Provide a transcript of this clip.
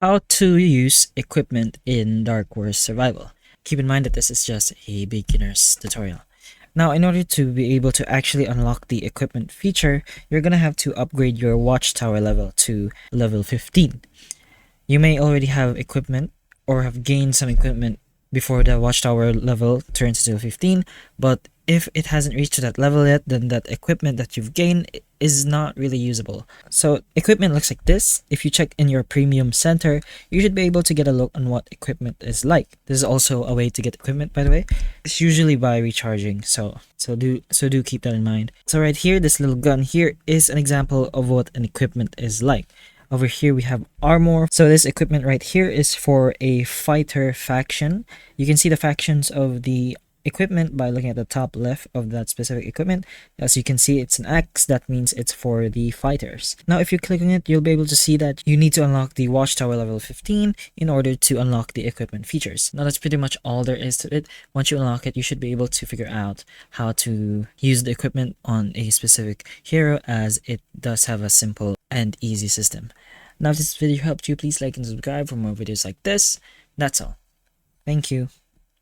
How to use equipment in Dark Wars Survival. Keep in mind that this is just a beginner's tutorial. Now, in order to be able to actually unlock the equipment feature, you're gonna have to upgrade your watchtower level to level 15. You may already have equipment or have gained some equipment before the watchtower level turns to 15, but if it hasn't reached to that level yet, then that equipment that you've gained is not really usable. So equipment looks like this. If you check in your premium center, you should be able to get a look on what equipment is like. This is also a way to get equipment, by the way. It's usually by recharging, so do keep that in mind. So right here, this little gun here is an example of what an equipment is like. Over here we have armor. So this equipment right here is for a fighter faction. You can see the factions of the equipment by looking at the top left of that specific equipment. As you can see, it's an X. That means it's for the fighters. Now if you click on it, you'll be able to see that you need to unlock the watchtower level 15 in order to unlock the equipment features. Now that's pretty much all there is to it. Once you unlock it, you should be able to figure out how to use the equipment on a specific hero, as it does have a simple and easy system. Now if this video helped you, please like and subscribe for more videos like this. That's all. Thank you.